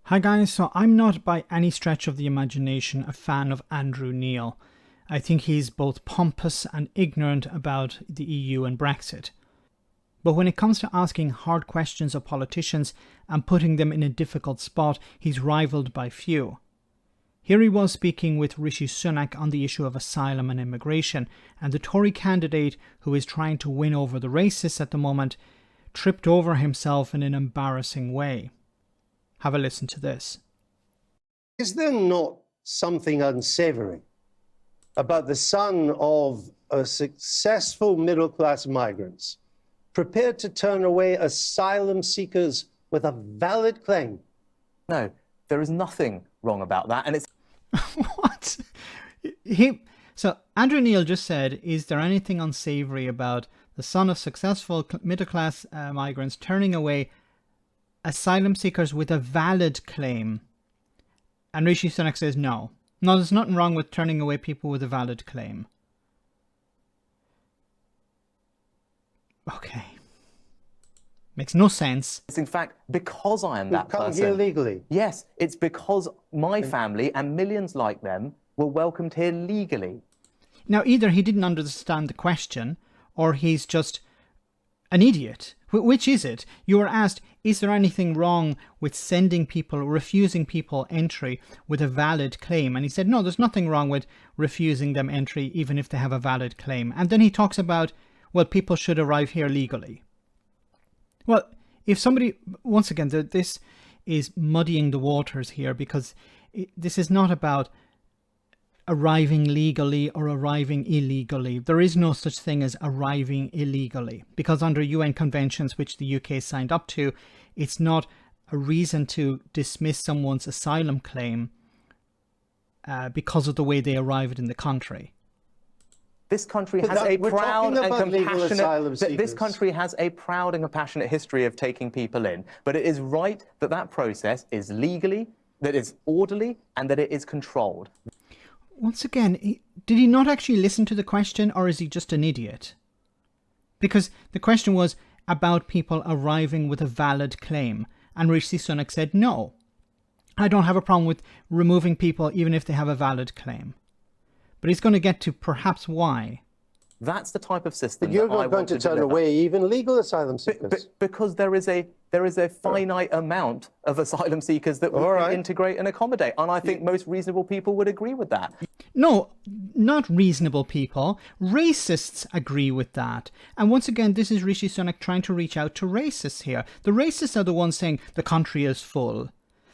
Hi guys, so I'm not by any stretch of the imagination a fan of Andrew Neil. I think he's both pompous and ignorant about the EU and Brexit. But when it comes to asking hard questions of politicians and putting them in a difficult spot, he's rivaled by few. Here he was speaking with Rishi Sunak on the issue of asylum and immigration, and the Tory candidate who is trying to win over the racists at the moment tripped over himself in an embarrassing way. Have a listen to this. Is there not something unsavory about the son of a successful middle-class migrants prepared to turn away asylum seekers with a valid claim? No, there is nothing wrong about that, and it's... What? So Andrew Neil just said, is there anything unsavory about the son of successful middle-class migrants turning away asylum seekers with a valid claim? And Rishi Sunak says no. No, there's nothing wrong with turning away people with a valid claim. Okay. Makes no sense. It's in fact because I am that person. Come here legally. Yes, it's because my family and millions like them were welcomed here legally. Now, either he didn't understand the question, or he's just an idiot. Which is it? You were asked, is there anything wrong with sending people, refusing people entry with a valid claim? And he said, no, there's nothing wrong with refusing them entry even if they have a valid claim. And then he talks about, well, people should arrive here legally. Well, if somebody, once again, this is muddying the waters here, because this is not about arriving legally or arriving illegally. There is no such thing as arriving illegally, because under UN conventions, which the UK signed up to, it's not a reason to dismiss someone's asylum claim because of the way they arrived in the country. This country has a proud and compassionate. This country has a proud and compassionate history of taking people in, but it is right that that process is legally, that it's orderly, and that it is controlled. Once again, did he not actually listen to the question, or is he just an idiot? Because the question was about people arriving with a valid claim, and Rishi Sunak said, no, I don't have a problem with removing people even if they have a valid claim. But he's going to get to perhaps why. That's the type of system But you're that I not going want to turn deliver. away even legal asylum seekers. Because there is a finite amount of asylum seekers that we can integrate and accommodate. And I think most reasonable people would agree with that. No, not reasonable people. Racists agree with that. And once again, this is Rishi Sunak trying to reach out to racists here. The racists are the ones saying the country is full.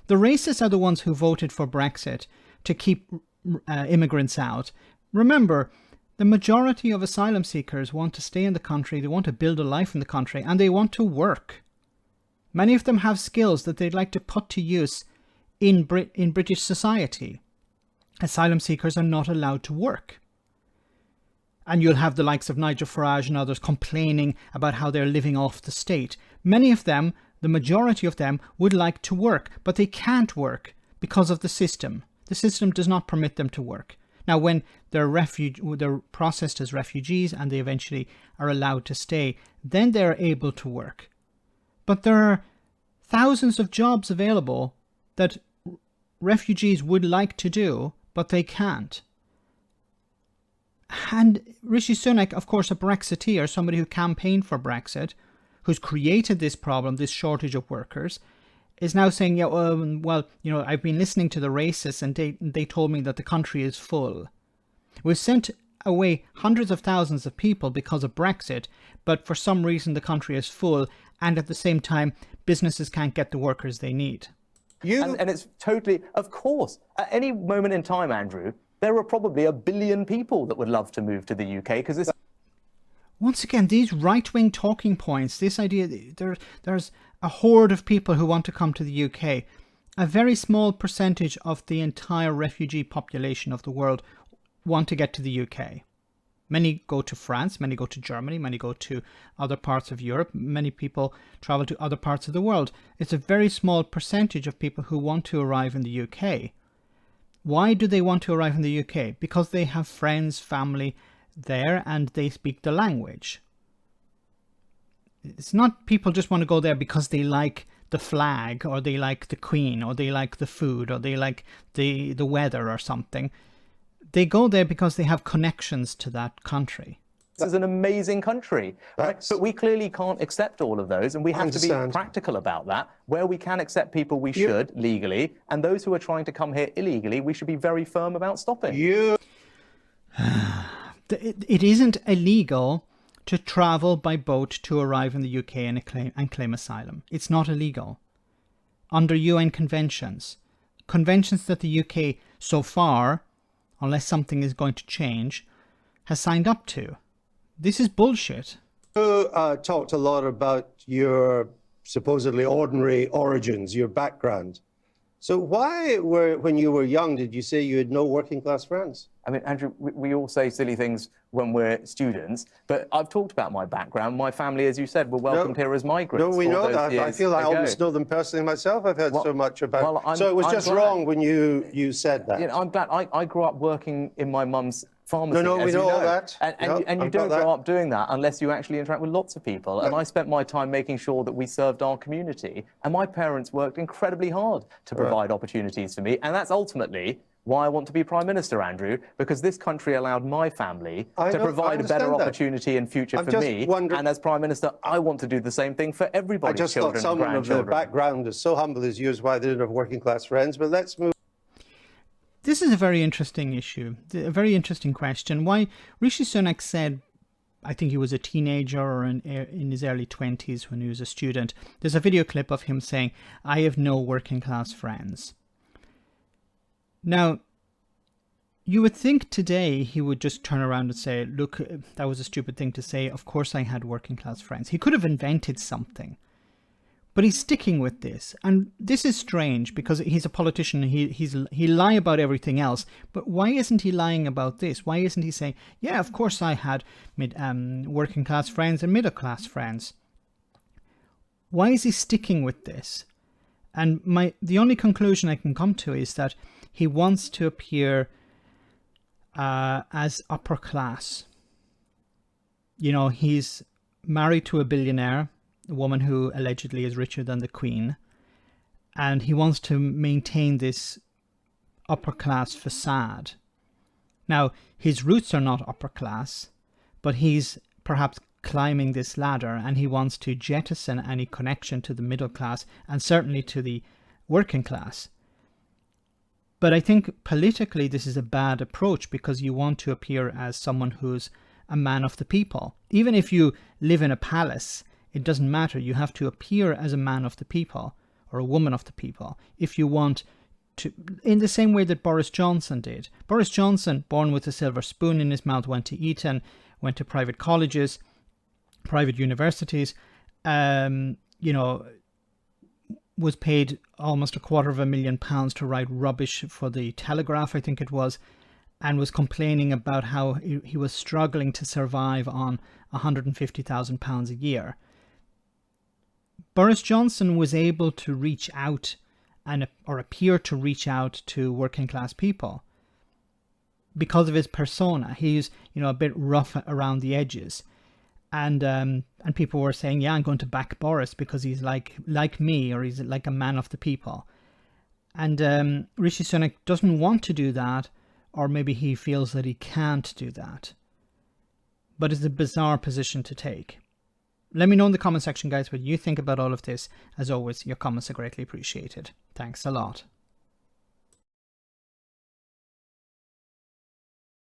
The racists are the ones who voted for Brexit to keep immigrants out. Remember, the majority of asylum seekers want to stay in the country, they want to build a life in the country, and they want to work. Many of them have skills that they'd like to put to use in British society. Asylum seekers are not allowed to work. And you'll have the likes of Nigel Farage and others complaining about how they're living off the state. Many of them, the majority of them, would like to work, but they can't work because of the system. The system does not permit them to work. Now, when they're processed as refugees and they eventually are allowed to stay, then they're able to work. But there are thousands of jobs available that refugees would like to do, but they can't. And Rishi Sunak, of course, a Brexiteer, somebody who campaigned for Brexit, who's created this problem, this shortage of workers, is now saying, yeah, well, you know, I've been listening to the racists and they told me that the country is full. We've sent away hundreds of thousands of people because of Brexit, but for some reason the country is full, and at the same time, businesses can't get the workers they need. And it's totally, of course, at any moment in time, Andrew, there are probably 1 billion people that would love to move to the UK because this... Once again, these right-wing talking points, this idea, there's a horde of people who want to come to the UK. A very small percentage of the entire refugee population of the world want to get to the UK. Many go to France, many go to Germany, many go to other parts of Europe. Many people travel to other parts of the world. It's a very small percentage of people who want to arrive in the UK. Why do they want to arrive in the UK? Because they have friends, family there, and they speak the language. It's not people just want to go there because they like the flag, or they like the Queen, or they like the food, or they like the weather or something. They go there because they have connections to that country. This is an amazing country, right? But we clearly can't accept all of those, and we have to be practical about that. Where we can accept people, we should, legally, and those who are trying to come here illegally, we should be very firm about stopping. It isn't illegal to travel by boat to arrive in the UK and claim asylum. It's not illegal. Under UN conventions that the UK so far, unless something is going to change, has signed up to. This is bullshit. You talked a lot about your supposedly ordinary origins, your background. So why, when you were young, did you say you had no working class friends? I mean, Andrew, we all say silly things when we're students, but I've talked about my background. My family, as you said, were welcomed here as migrants. No, we know that. I feel I almost know them personally myself. I've heard so much about so it was just wrong when you said that. You know, I'm glad. I grew up working in my mum's pharmacy. No, we know all that. And you don't grow up doing that unless you actually interact with lots of people. And I spent my time making sure that we served our community. And my parents worked incredibly hard to provide opportunities for me. And that's ultimately why I want to be Prime Minister, Andrew, because this country allowed my family to provide a better opportunity and future for me. And as Prime Minister, I want to do the same thing for everybody. I just thought someone of their background is so humble as yours, why they didn't have working class friends. But let's move. This is a very interesting issue, a very interesting question. Why Rishi Sunak said, I think he was a teenager or in his early 20s when he was a student. There's a video clip of him saying, I have no working class friends. Now, you would think today he would just turn around and say, look, that was a stupid thing to say. Of course I had working class friends. He could have invented something. But he's sticking with this. And this is strange because he's a politician. He lie about everything else. But why isn't he lying about this? Why isn't he saying, yeah, of course I had working class friends and middle class friends? Why is he sticking with this? And the only conclusion I can come to is that he wants to appear as upper class. You know, he's married to a billionaire, a woman who allegedly is richer than the Queen, and he wants to maintain this upper class facade. Now, his roots are not upper class, but he's perhaps climbing this ladder, and he wants to jettison any connection to the middle class and certainly to the working class. But I think politically this is a bad approach because you want to appear as someone who's a man of the people. Even if you live in a palace, it doesn't matter. You have to appear as a man of the people or a woman of the people if you want to, in the same way that Boris Johnson did. Boris Johnson, born with a silver spoon in his mouth, went to Eton, went to private colleges, private universities, was paid almost £250,000 to write rubbish for the Telegraph, I think it was, and was complaining about how he was struggling to survive on £150,000 a year. Boris Johnson was able to reach out or appear to reach out to working class people because of his persona. He's, a bit rough around the edges. And people were saying, yeah, I'm going to back Boris because he's like me, or he's like a man of the people. And Rishi Sunak doesn't want to do that, or maybe he feels that he can't do that. But it's a bizarre position to take. Let me know in the comment section, guys, what you think about all of this. As always, your comments are greatly appreciated. Thanks a lot.